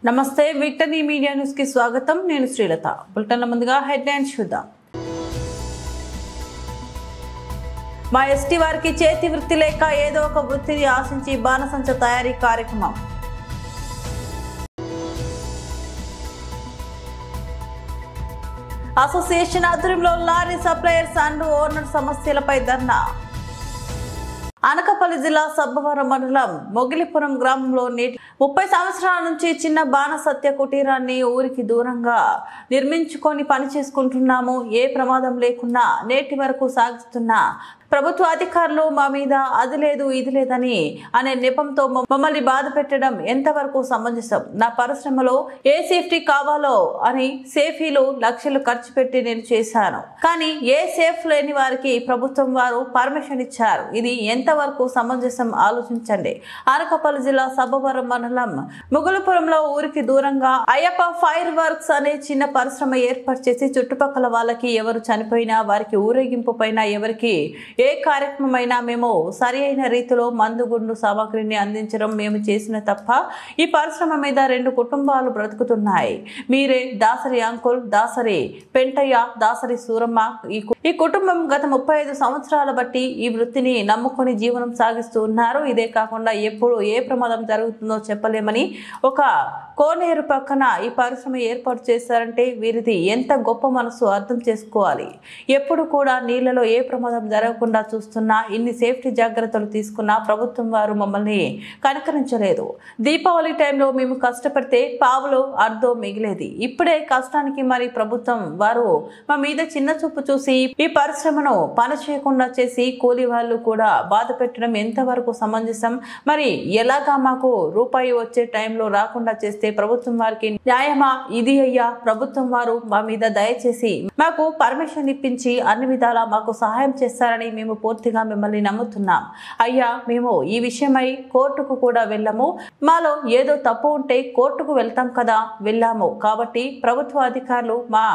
నమస్తే victory media news కి స్వాగతం. నేను శ్రీలత. బులెటిన్ల ముందుగా హెడ్లైన్స్ చూద్దాం. మా ఎస్టీ వారికి చేతి వృత్తి లేక ఏదో ఒక వృత్తిని ఆశించి బాణసంచ తయారీ కార్యక్రమం. అసోసియేషన్ ఆధ్వర్యంలో లారీ సప్లయర్స్ అండ్ ఓనర్ సమస్యలపై ధర్నా. అనకాపల్లి జిల్లా సబ్బవరం మండలం మొగిలిపురం గ్రామంలో నేటి 30 సంవత్సరాల నుంచి చిన్న బాణసత్య కుటీరాన్ని ఊరికి దూరంగా నిర్మించుకొని పని చేసుకుంటున్నాము. ఏ ప్రమాదం లేకున్నా నేటి వరకు సాగిస్తున్న ప్రభుత్వ అధికారులు మా మీద అది లేదు ఇది లేదని అనే నెపంతో మమ్మల్ని బాధ పెట్టడం ఎంతవరకు సమంజసం? నా పరిశ్రమలో ఏ సేఫ్టీ కావాలో అని సేఫీలు లక్షలు ఖర్చు పెట్టి నేను చేశాను. కానీ ఏ సేఫ్ లేని వారికి ప్రభుత్వం వారు పర్మిషన్ ఇచ్చారు. ఇది ఎంతవరకు సమంజసం ఆలోచించండి. అనకాపల్లి జిల్లా సబ్బవరం మండలం ముగులపురంలో ఊరికి దూరంగా అయ్యప్ప ఫైర్ వర్క్స్ అనే చిన్న పరిశ్రమ ఏర్పాటు చేసి చుట్టుపక్కల వాళ్ళకి ఎవరు చనిపోయినా వారికి ఊరేగింపు పైన ఎవరికి ఏ కార్యక్రమమైనా మేము సరి అయిన రీతిలో మందుగుండు సామాగ్రిని అందించడం మేము చేసిన తప్ప ఈ పరిశ్రమ మీద 2 కుటుంబాలు బ్రతుకుతున్నాయి. మీరే దాసరి అంకుల్, దాసరి పెంటయ్య, దాసరి సూరమ్మ. ఈ కుటుంబం గత 35 సంవత్సరాల బట్టి ఈ వృత్తిని నమ్ముకొని జీవనం సాగిస్తూ ఉన్నారు. ఇదే కాకుండా ఎప్పుడు ఏ ప్రమాదం జరుగుతుందో చెప్పలేమని ఒక కోనేరు పక్కన ఈ పరిశ్రమ ఏర్పాటు చేశారంటే వీరిది ఎంత గొప్ప మనసు అర్థం చేసుకోవాలి. ఎప్పుడు కూడా నీళ్లలో ఏ ప్రమాదం జరగకుండా చూస్తున్నా, ఇన్ని సేఫ్టీ జాగ్రత్తలు తీసుకున్నా ప్రభుత్వం వారు మమ్మల్ని కనికరించలేదు. దీపావళి టైంలో మేము కష్టపడితే పావులో అర్ధో మిగిలేది. ఇప్పుడే కష్టానికి మరి ప్రభుత్వం వారు మా మీద చిన్న చూపు చూసి ఈ పరిశ్రమను పని చేయకుండా చేసి కూలీ వాళ్ళు కూడా బాధ పెట్టడం ఎంతవరకు సమంజసం? మరి ఎలాగా మాకు రూపాయి వచ్చే టైంలో రాకుండా చేస్తే ప్రభుత్వం వారికి న్యాయమా? ఇది అయ్యా, ప్రభుత్వం వారు మా మీద దయచేసి మాకు పర్మిషన్ ఇప్పించి అన్ని విధాలా మాకు సహాయం చేస్తారని మేము పూర్తిగా మిమ్మల్ని నమ్ముతున్నాం. అయ్యా, మేము ఈ విషయమై కోర్టుకు కూడా వెళ్ళాము. మాలో ఏదో తప్పు ఉంటే కోర్టుకు వెళ్తాం కదా, వెళ్ళాము. కాబట్టి ప్రభుత్వ అధికారులు మా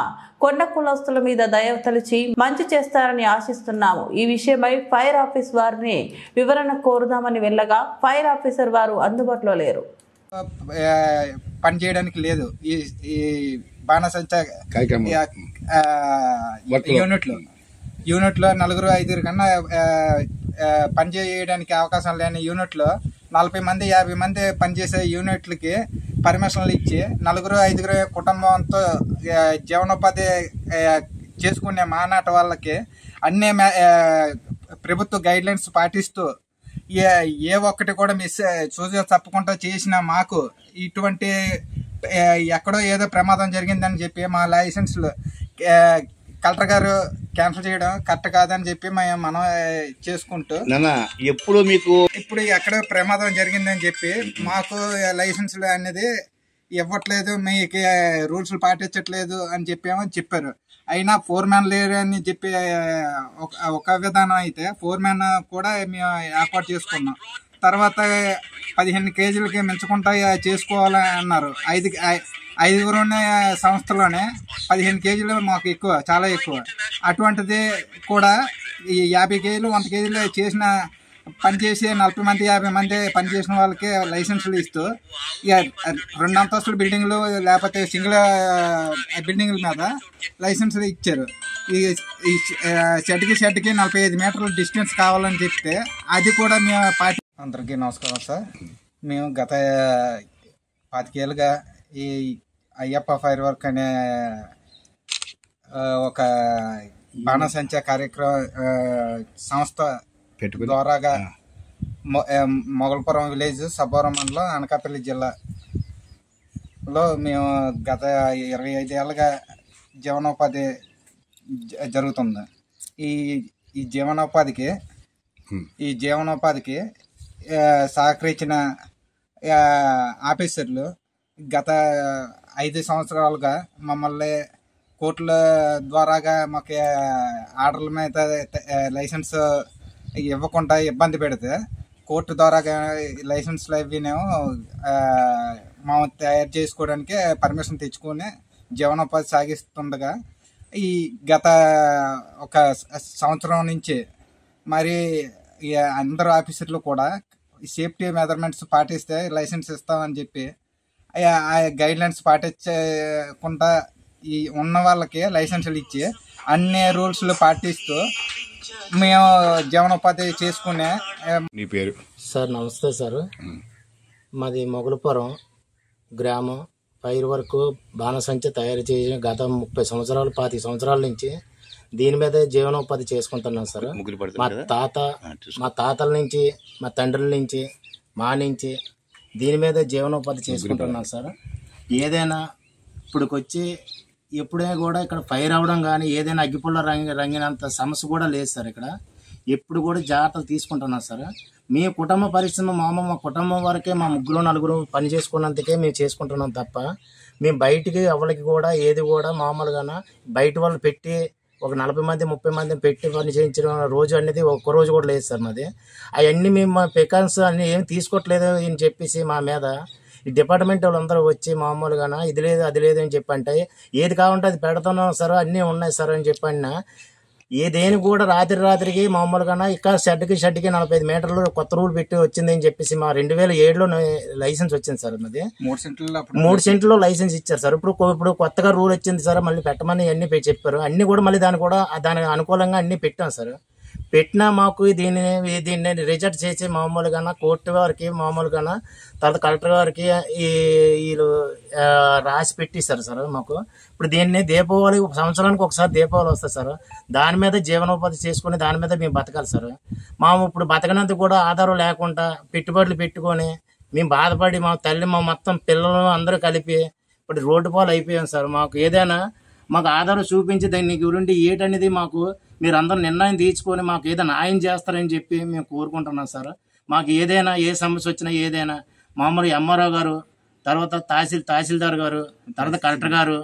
కొండ కులస్తుల మీద దయ తలిచి మంచి చేస్తారని ఆశిస్తున్నాము. ఈ విషయమై ఫైర్ ఆఫీస్ వారిని వివరణ కోరుదామని వెళ్ళగా ఫైర్ ఆఫీసర్ వారు అందుబాటులో లేరు. పని చేయడానికి లేదు. ఈ బాణసంచ యూనిట్ లో 4-5 కన్నా పని చేయడానికి అవకాశం లేని యూనిట్ లో 40 మంది 50 మంది పనిచేసే యూనిట్లకి పర్మిషన్లు ఇచ్చి 4-5 కుటుంబంతో జీవనోపాధి చేసుకునే మానాట వాళ్ళకి అన్ని ప్రభుత్వ గైడ్ లైన్స్ పాటిస్తూ ఏ ఒక్కటి కూడా చూసి తప్పకుండా చేసిన మాకు ఇటువంటి ఎక్కడో ఏదో ప్రమాదం జరిగిందని చెప్పి మా లైసెన్స్లు కలెక్టర్ గారు క్యాన్సిల్ చేయడం కరెక్ట్ కాదని చెప్పి మనం చేసుకుంటూ ఇప్పుడు ఎక్కడో ప్రమాదం జరిగిందని చెప్పి మాకు లైసెన్స్లు అనేది ఇవ్వట్లేదు, మీకు రూల్స్ పాటించట్లేదు అని చెప్పారు. అయినా 4 మ్యాన్ లేరు అని చెప్పి ఒక విధానం అయితే 4 మ్యాన్ కూడా మేము ఏర్పాటు చేసుకున్నాం. తర్వాత 15 కేజీలకి మించకుండా చేసుకోవాలని అన్నారు. 5 సంస్థలోనే 15 కేజీలు మాకు ఎక్కువ, చాలా ఎక్కువ. అటువంటిది కూడా ఈ 50 కేజీలు 100 కేజీలు చేసిన పనిచేసి 40 మంది 50 మంది పనిచేసిన వాళ్ళకి లైసెన్సులు ఇస్తూ ఇక 2 అంతస్తుల బిల్డింగ్లు లేకపోతే సింగిల్ బిల్డింగ్ల మీద లైసెన్సులు ఇచ్చారు. ఈ షెడ్కి 45 మీటర్ల డిస్టెన్స్ కావాలని చెప్తే అది కూడా మేము పార్టీ. అందరికీ నమస్కారం సార్. మేము గత 25 ఏళ్ళుగా ఈ అయ్యప్ప ఫైర్ వర్క్ అనే ఒక బాణసంచ కార్యక్రమం సంస్థ ద్వారాగా మొగల్పురం విలేజ్ సబ్బవరం మండలం అనకాపల్లి జిల్లాలో మేము గత 25 ఏళ్ళుగా జీవనోపాధి జరుగుతుంది. ఈ జీవనోపాధికి సహకరించిన ఆఫీసర్లు గత 5 సంవత్సరాలుగా మమ్మల్ని కోర్టుల ద్వారాగా మాకు ఆర్డర్ల మీద లైసెన్స్ ఇవ్వకుండా ఇబ్బంది పెడితే కోర్టు ద్వారా లైసెన్స్లు అవినేమో మేము తయారు చేసుకోవడానికి పర్మిషన్ తెచ్చుకొని జీవనోపాధి సాగిస్తుండగా ఈ గత ఒక సంవత్సరం నుంచి మరి అందరు ఆఫీసర్లు కూడా సేఫ్టీ మెజర్మెంట్స్ పాటిస్తే లైసెన్స్ ఇస్తామని చెప్పి ఆ గైడ్ లైన్స్ పాటించకుండా ఈ ఉన్న వాళ్ళకి లైసెన్సులు ఇచ్చి అన్ని రూల్స్లు పాటిస్తూ మేము జీవనోపాధి చేసుకునే. మీ పేరు? సార్ నమస్తే సార్, మాది మొగలపురం గ్రామం. ఫైర్ వర్క్ బాణసంచ తయారు చేసి గత 30 సంవత్సరాలు 25 సంవత్సరాల నుంచి దీని మీద జీవనోపాధి చేసుకుంటున్నాం సార్. మా తాతల నుంచి, మా తండ్రుల నుంచి, మా నుంచి దీని మీద జీవనోపాధి చేసుకుంటున్నాం సార్. ఏదైనా ఇప్పుడుకొచ్చి ఎప్పుడే కూడా ఇక్కడ ఫైర్ అవ్వడం కానీ ఏదైనా అగ్గిపుల్ల రంగినంత సమస్య కూడా లేదు సార్. ఇక్కడ ఎప్పుడు కూడా జాగ్రత్తలు తీసుకుంటున్నాం సార్. మీ కుటుంబ పరిశ్రమ మా కుటుంబం వరకే, మా 3-4 పని చేసుకున్నందుకే మేము చేసుకుంటున్నాం తప్ప మేము బయటికి ఎవరికి కూడా ఏది కూడా మామూలుగా బయట వాళ్ళు పెట్టి ఒక 40 మంది 30 మంది పెట్టి పని చేయించిన రోజు అనేది ఒక్క రోజు కూడా లేదు సార్ మాది. అవన్నీ మేము పెకాన్స్ అన్ని ఏం తీసుకోవట్లేదు అని చెప్పేసి మా మీద ఈ డిపార్ట్మెంట్ వాళ్ళందరూ వచ్చి మామూలుగా ఇది లేదు అది లేదు అని చెప్పంటే ఏది కావాలంటే అది పెడుతున్నాం సార్, అన్నీ ఉన్నాయి సార్ అని చెప్పినా ఏదేని కూడా రాత్రికి మామూలుగా ఇక్కడ షెడ్కి 45 మీటర్లు కొత్త రూల్ పెట్టి వచ్చింది అని చెప్పేసి మా 2007లో లైసెన్స్ వచ్చింది సార్. అది 3 సెంట్లో లైసెన్స్ ఇచ్చారు సార్. ఇప్పుడు కొత్తగా రూల్ వచ్చింది సార్, మళ్ళీ పెట్టమని అన్ని చెప్పారు. అన్ని కూడా మళ్ళీ దానికి అనుకూలంగా అన్ని పెట్టాం సార్. పెట్టినా మాకు దీన్ని రిజెక్ట్ చేసి మామూలుగా కోర్టు వారికి మామూలుగా తర్వాత కలెక్టర్ గారికి వీళ్ళు రాసి పెట్టిస్తారు సార్ మాకు. ఇప్పుడు దీన్ని దీపావళి సంవత్సరానికి ఒకసారి దీపావళి వస్తుంది సార్. దాని మీద జీవనోపాధి చేసుకుని దాని మీద మేము బతకాలి సార్. ఇప్పుడు బతకనందుకు కూడా ఆధారం లేకుండా పెట్టుబడులు పెట్టుకొని మేము బాధపడి మా తల్లి మా మొత్తం పిల్లలు అందరూ కలిపి ఇప్పుడు రోడ్డు పాలు అయిపోయాం సార్. మాకు ఏదైనా మాకు ఆధారం చూపించి దాన్ని గురించి ఏటనేది మాకు మీరు అందరూ నిర్ణయం తీసుకొని మాకు ఏదైనా న్యాయం చేస్తారని చెప్పి మేము కోరుకుంటున్నాం సార్. మాకు ఏదైనా ఏ సమస్య వచ్చినా ఏదైనా మామూలు ఎంఆర్ఓ గారు, తర్వాత తహసీల్దార్ గారు, తర్వాత కలెక్టర్ గారు,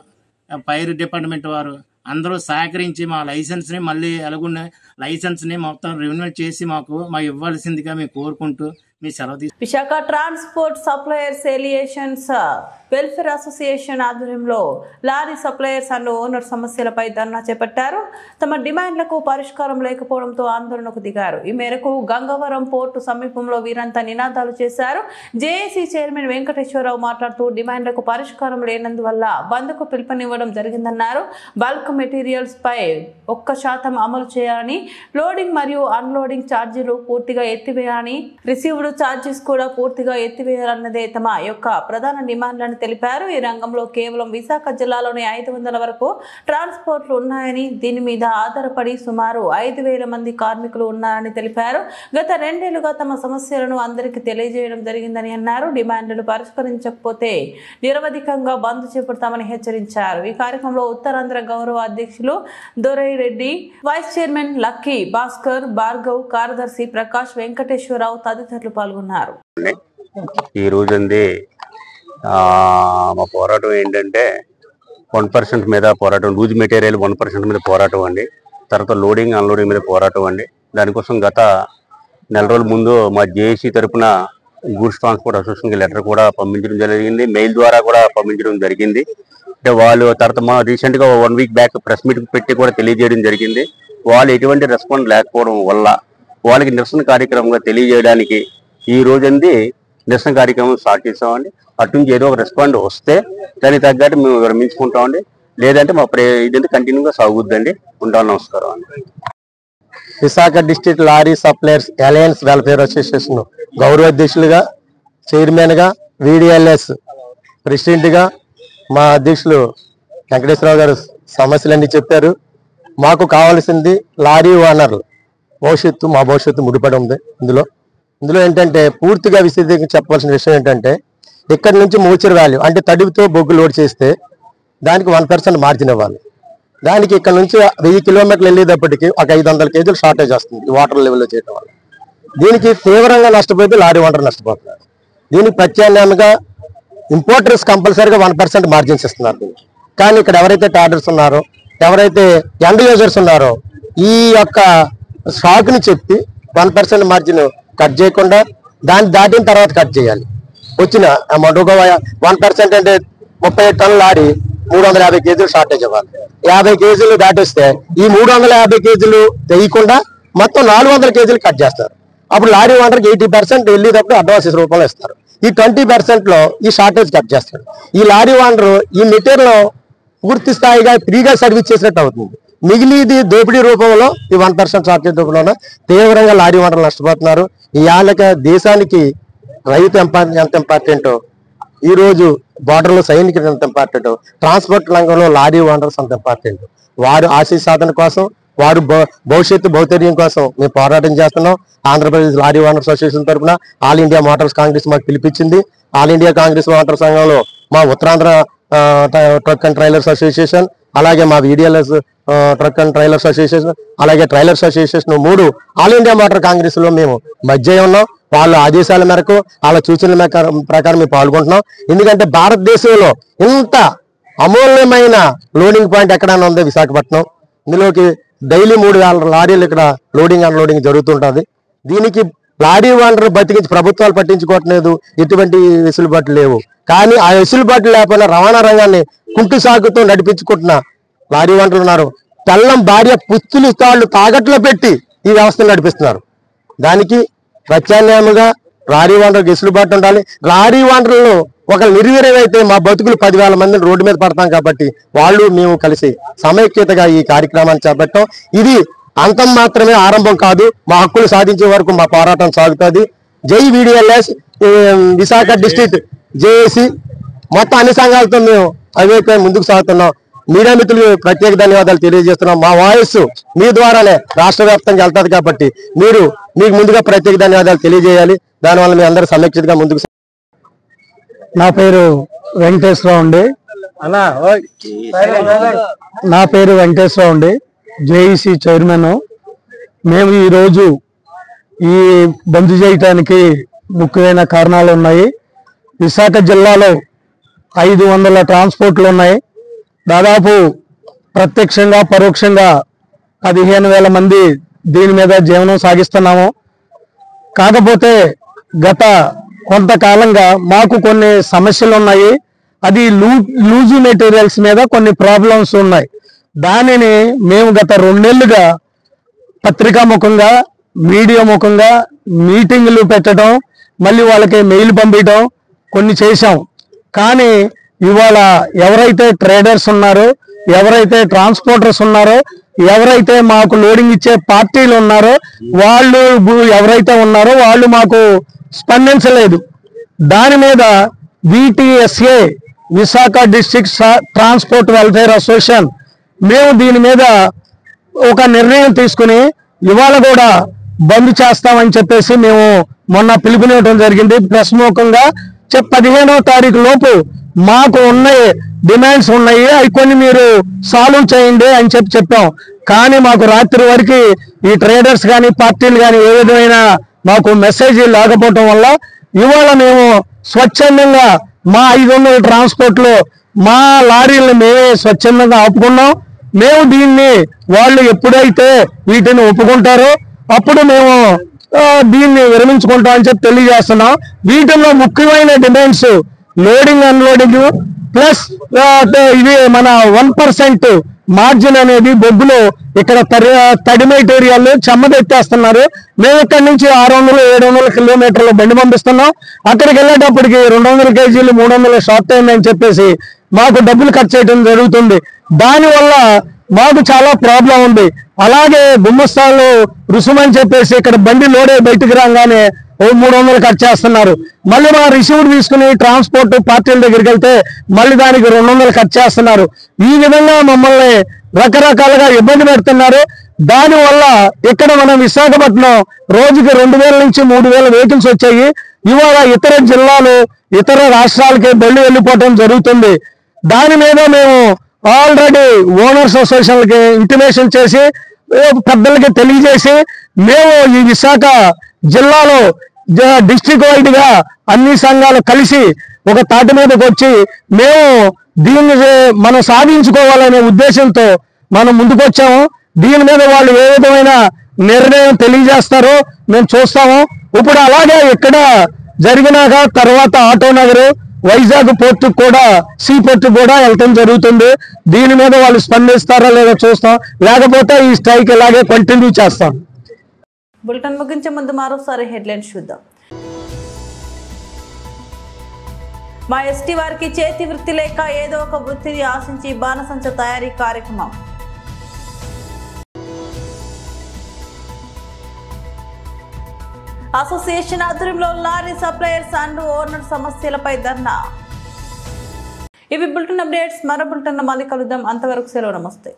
ఫైర్ డిపార్ట్మెంట్ వారు అందరూ సహకరించి మా లైసెన్స్ని మళ్ళీ ఎలాగున్న లైసెన్స్ని మొత్తం రెన్యువల్ చేసి మాకు ఇవ్వాల్సిందిగా మేము కోరుకుంటూ మీ సెలవు. విశాఖ ట్రాన్స్పోర్ట్ సప్లయర్స్ ఏలియేషన్స్ వెల్ఫేర్ అసోసియేషన్ ఆధ్వర్యంలో లారీ సప్లయర్స్ అండ్ ఓనర్ సమస్యలపై ధర్నా చేపట్టారు. తమ డిమాండ్లకు పరిష్కారం లేకపోవడంతో ఆందోళనకు దిగారు. ఈ మేరకు గంగవరం పోర్టు సమీపంలో వీరంతా నినాదాలు చేశారు. జేఏసీ చైర్మన్ వెంకటేశ్వరరావు మాట్లాడుతూ డిమాండ్లకు పరిష్కారం లేనందువల్ల బంద్కు పిలుపునివ్వడం జరిగిందన్నారు. బల్క్ మెటీరియల్స్ పై 1% అమలు చేయాలని, లోడింగ్ మరియు అన్లోడింగ్ ఛార్జీలు పూర్తిగా ఎత్తివేయాలని, రిసీవ్డ్ ఛార్జెస్ కూడా పూర్తిగా ఎత్తివేయాలన్నదే తమ యొక్క ప్రధాన డిమాండ్లను తెలిపారు. ఈ రంగంలో కేవలం విశాఖ జిల్లాలోని 500 వరకు ట్రాన్స్పోర్ట్లు ఉన్నాయని, దీని మీద ఆధారపడి సుమారు 5,000 మంది కార్మికులు ఉన్నారని తెలిపారు. గత 2 ఏళ్లుగా తమ సమస్యలను అందరికీ తెలియజేయడం జరిగిందని అన్నారు. డిమాండ్లు పరిష్కరించకపోతే నిరవధికంగా బంద్ చేపడతామని హెచ్చరించారు. ఈ కార్యక్రమంలో ఉత్తరాంధ్ర గౌరవ అధ్యక్షులు Doraireddy, vice chairman Lucky Bhaskar, Bhargav, కార్యదర్శి ప్రకాష్, వెంకటేశ్వరరావు తదితరులు పాల్గొన్నారు. ఈ రోజు మా పోరాటం ఏంటంటే 1% మీద పోరాటం, లూజ్ మెటీరియల్ 1% మీద పోరాటం అండి. తర్వాత లోడింగ్ అన్లోడింగ్ మీద పోరాటం అండి. దానికోసం గత 4 రోజుల ముందు మా జేఏసీ తరఫున గూడ్స్ ట్రాన్స్పోర్ట్ అసోసియేషన్కి లెటర్ కూడా పంపించడం జరిగింది, మెయిల్ ద్వారా కూడా పంపించడం జరిగింది. అంటే వాళ్ళు తర్వాత మా రీసెంట్గా 1 వీక్ బ్యాక్ ప్రెస్ మీట్ పెట్టి కూడా తెలియజేయడం జరిగింది. వాళ్ళు ఎటువంటి రెస్పాన్స్ లేకపోవడం వల్ల వాళ్ళకి నిరసన కార్యక్రమంగా తెలియజేయడానికి ఈ రోజంది నిరసన కార్యక్రమం స్టార్ట్ చేస్తామండి. అటు నుంచి ఏదో ఒక రెస్పాండ్ వస్తే దానికి తగ్గట్టు మేము విరమించుకుంటామండి, లేదంటే మా ఇదంతా కంటిన్యూగా సాగుద్దండి. ఉంటాం. నమస్కారం అండి. Visakha district lorry suppliers alliance welfare association గౌరవ అధ్యక్షులుగా, చైర్మన్గా, VDLS ప్రెసిడెంట్గా మా అధ్యక్షులు వెంకటేశ్వరరావు గారు సమస్యలన్నీ చెప్పారు. మాకు కావాల్సింది లారీ ఓనర్లు భవిష్యత్తు, మా భవిష్యత్తు ముడిపడి ఉంది. ఇందులో ఏంటంటే పూర్తిగా విశదీకరించి చెప్పవలసిన విషయం ఏంటంటే, ఇక్కడి నుంచి మోచర్ వాల్యూ అంటే తడుపుతో బొగ్గు లోడ్ చేస్తే దానికి 1% మార్జిన్ ఇవ్వాలి. దానికి ఇక్కడ నుంచి 1000 కిలోమీటర్లు వెళ్ళేటప్పటికి ఒక 500 కేజీలు షార్టేజ్ వస్తుంది ఈ వాటర్ లెవెల్లో చేయడం వల్ల. దీనికి తీవ్రంగా నష్టపోతే లారీ ఓనర్ నష్టపోతున్నారు. దీనికి ప్రత్యామ్నాయంగా ఇంపోర్టర్స్ కంపల్సరీగా 1% మార్జిన్స్ ఇస్తున్నారు దీనికి. కానీ ఇక్కడ ఎవరైతే ట్రేడర్స్ ఉన్నారో, ఎవరైతే ఎండ్ యూజర్స్ ఉన్నారో ఈ యొక్క స్టాక్ని చెప్పి 1% మార్జిన్ కట్ చేయకుండా దాన్ని దాటిన తర్వాత కట్ చేయాలి. వచ్చిన అమౌంట్ ఒక 1% అంటే 37 టన్నుల లారీ 350 కేజీలు షార్టేజ్ ఇవ్వాలి. 50 కేజీలు దాటిస్తే ఈ 350 కేజీలు తెయకుండా మొత్తం 400 కేజీలు కట్ చేస్తారు. అప్పుడు లారీ ఓనర్కి 80% వెళ్ళేటప్పుడు అడ్వాన్స్ రూపంలో ఇస్తారు. ఈ 20% ఈ షార్టేజ్ కట్ చేస్తాడు. ఈ లారీ ఓనరు ఈ మెటీరియల్ పూర్తి స్థాయిగా ఫ్రీగా సర్వీస్ చేసినట్టు అవుతుంది. మిగిలిది దోపిడీ రూపంలో ఈ 1% షార్టేజ్ రూపంలో తీవ్రంగా లారీ ఓనర్లు నష్టపోతున్నారు. ఈ యాలక దేశానికి రైతు ఎంత ఇంపార్టెంటో, ఈ రోజు బార్డర్లో సైనికులు ఎంత ఇంపార్టెంట్, ట్రాన్స్పోర్ట్ రంగంలో లారీ ఓనర్స్ అంత ఇంపార్టెంట్. వారు ఆశయ సాధన కోసం, వారు భవిష్యత్తు భౌతర్యం కోసం మేము పోరాటం చేస్తున్నాం. ఆంధ్రప్రదేశ్ లారీ ఓనర్స్ అసోసియేషన్ తరఫున ఆల్ ఇండియా మోటార్స్ కాంగ్రెస్ మాకు పిలిపించింది. ఆల్ ఇండియా కాంగ్రెస్ మోటార్ సంఘంలో మా Uttarandhra truck and trailers association, అలాగే మా VDLS truck and trailers association, అలాగే trailers association 3 all India motor congress లో మేము మధ్య ఉన్నాం. వాళ్ళ ఆదేశాల మేరకు, వాళ్ళ సూచనల ప్రకారం మేము పాల్గొంటున్నాం. ఎందుకంటే భారతదేశంలో ఇంత అమూల్యమైన లోడింగ్ పాయింట్ ఎక్కడైనా ఉందో విశాఖపట్నం. ఇందులోకి డైలీ 3,000 లారీలు ఇక్కడ లోడింగ్ అన్లోడింగ్ జరుగుతుంటది. దీనికి లారీ ఓనర్ బతికించి ప్రభుత్వాలు పట్టించుకోవట్లేదు, ఎటువంటి వెసులుబాట్లు లేవు. కానీ ఆ వెసులుబాట్లు లేకపోయినా రవాణా రంగాన్ని కుంటు సాగుతూ నడిపించుకుంటున్న లారీ ఓనర్లు ఉన్నారు. తెల్లం భార్య పుస్తులు తాళ్ళు తాకట్లో పెట్టి ఈ వ్యవస్థను నడిపిస్తున్నారు. దానికి ప్రత్యామ్నాయంగా లారీ ఓనర్కి వెసులుబాటు ఉండాలి. లారీ ఓనర్లు ఒకరు నిర్వీర్యమైతే మా బతుకులు 10,000 మందిని రోడ్డు మీద పడతాం. కాబట్టి వాళ్ళు మేము కలిసి సమైక్యతగా ఈ కార్యక్రమాన్ని చేపట్టాం. ఇది అంతం మాత్రమే, ఆరంభం కాదు. మా హక్కులు సాధించే వరకు మా పోరాటం సాగుతుంది. జై VDLS, విశాఖ డిస్ట్రిక్ట్ JAC, మొత్తం అన్ని సంఘాలతో మేము అవేకమై ముందుకు సాగుతున్నాం. మీడియా మిత్రులు ప్రత్యేక ధన్యవాదాలు తెలియజేస్తున్నాం. మా వాయిస్ మీ ద్వారానే రాష్ట్ర వ్యాప్తంగా వెళ్తాది కాబట్టి మీకు ముందుగా ప్రత్యేక ధన్యవాదాలు తెలియజేయాలి. దానివల్ల మీ అందరూ సమైక్యతగా ముందుకు. నా పేరు వెంకటేశ్వరరావు అండి, JEC చైర్మన్. మేము ఈరోజు ఈ బంద్ చేయటానికి ముఖ్యమైన కారణాలు ఉన్నాయి. విశాఖ జిల్లాలో 500 ట్రాన్స్పోర్ట్లు ఉన్నాయి. దాదాపు ప్రత్యక్షంగా పరోక్షంగా 15,000 మంది దీని మీద జీవనం సాగిస్తున్నాము. కాకపోతే గత కొంతకాలంగా మాకు కొన్ని సమస్యలు ఉన్నాయి. అది లూజు మెటీరియల్స్ మీద కొన్ని ప్రాబ్లమ్స్ ఉన్నాయి. దానిని మేము గత 2 నెలలుగా పత్రికా ముఖంగా, మీడియా ముఖంగా మీటింగులు పెట్టడం, మళ్ళీ వాళ్ళకి మెయిల్ పంపించడం కొన్ని చేశాం. కానీ ఇవాళ ఎవరైతే ట్రేడర్స్ ఉన్నారో, ఎవరైతే ట్రాన్స్పోర్టర్స్ ఉన్నారో, ఎవరైతే మాకు లోడింగ్ ఇచ్చే పార్టీలు ఉన్నారో, వాళ్ళు ఎవరైతే ఉన్నారో వాళ్ళు మాకు స్పందించలేదు. దాని మీద VTSA, Visakha district transport welfare association, మేము దీని మీద ఒక నిర్ణయం తీసుకుని ఇవాళ కూడా బంద్ చేస్తామని చెప్పేసి మేము మొన్న పిలుపునివ్వడం జరిగింది. ప్రెస్ ముఖంగా 15వ తారీఖు లోపు మాకు ఉన్నాయి డిమాండ్స్ ఉన్నాయి, అవి కొన్ని మీరు సాల్వ్ చేయండి అని చెప్పాం. కానీ మాకు రాత్రి వరకు ఈ ట్రేడర్స్ కానీ పార్టీలు కానీ ఏ విధమైన మాకు మెసేజ్ లేకపోవటం వల్ల ఇవాళ మేము స్వచ్ఛందంగా మా 500 ట్రాన్స్పోర్ట్లో మా లారీలను మేమే స్వచ్ఛందంగా ఆపుకున్నాం. మేము దీన్ని వాళ్ళు ఎప్పుడైతే వీటిని ఒప్పుకుంటారో అప్పుడు మేము దీన్ని విరమించుకుంటామని చెప్పి తెలియజేస్తున్నాం. వీటిల్లో ముఖ్యమైన డిమాండ్స్ లోడింగ్ అన్లోడింగ్ ప్లస్ ఇది మన 1% మార్జిన్ అనేది బొగ్గులో ఇక్కడ తడి మెటీరియల్ చెమ్మదెత్తేస్తున్నారు. మేము ఇక్కడ నుంచి 600-700 కిలోమీటర్లు బండి పంపిస్తున్నాం. అక్కడికి వెళ్ళేటప్పటికి 200 కేజీలు 300 షార్ట్ అయింది అని చెప్పేసి మాకు డబ్బులు ఖర్చు చేయడం జరుగుతుంది. దానివల్ల మాకు చాలా ప్రాబ్లం ఉంది. అలాగే గుమ్మస్తాలు రుసుమని చెప్పేసి ఇక్కడ బండి లోడే బయటకు రాగానే 300 ఖర్చు చేస్తున్నారు. మళ్ళీ మా రిసీవ్డ్ తీసుకుని ట్రాన్స్పోర్ట్ పార్టీల దగ్గరికి వెళ్తే మళ్ళీ దానికి 200 ఖర్చు చేస్తున్నారు. ఈ విధంగా మమ్మల్ని రకరకాలుగా ఇబ్బంది పెడుతున్నారు. దానివల్ల ఇక్కడ మనం విశాఖపట్నం రోజుకి 2,000 నుంచి 3,000 వెహికల్స్ వచ్చాయి. ఇవాళ ఇతర జిల్లాలు, ఇతర రాష్ట్రాలకి బళ్ళు వెళ్ళిపోవటం జరుగుతుంది. దాని మీద మేము ఆల్రెడీ ఓనర్స్ అసోసియేషన్లకి ఇంటిమేషన్ చేసి పెద్దలకి తెలియజేసి మేము ఈ విశాఖ జిల్లాలో డిస్ట్రిక్ట్ వైడ్ గా అన్ని సంఘాలు కలిసి ఒక తాటి మీదకి వచ్చి మేము దీన్ని మనం సాధించుకోవాలనే ఉద్దేశంతో మనం ముందుకొచ్చాము. దీని మీద వాళ్ళు ఏ విధమైన నిర్ణయం తెలియజేస్తారో మేము చూస్తాము. ఇప్పుడు అలాగే ఇక్కడ జరిగినాక తర్వాత ఆటో నగర్, వైజాగ్ పోర్టు కూడా, సీ పోర్టు కూడా వెళ్ళటం జరుగుతుంది. దీని మీద వాళ్ళు స్పందిస్తారా లేదో చూస్తాం, లేకపోతే ఈ స్ట్రైక్ ఇలాగే కంటిన్యూ చేస్తాం. బులెటిన్ ముగించే ముందు మరోసారి హెడ్లైన్స్ చూద్దాం. మా ఎస్టీ వారికి చేతి వృత్తి లేక ఏదో ఒక వృత్తిని ఆశించి బాణసంచ తయారీ కార్యక్రమం. అసోసియేషన్ ఆధ్వర్యంలో లారీ సప్లయర్స్ అండ్ ఓనర్ సమస్యలపై ధర్నా. ఇవి బులెటిన్ అప్డేట్స్. మరో బులెటిన్ మళ్ళీ కలుద్దాం. అంతవరకు సెలవు. నమస్తే.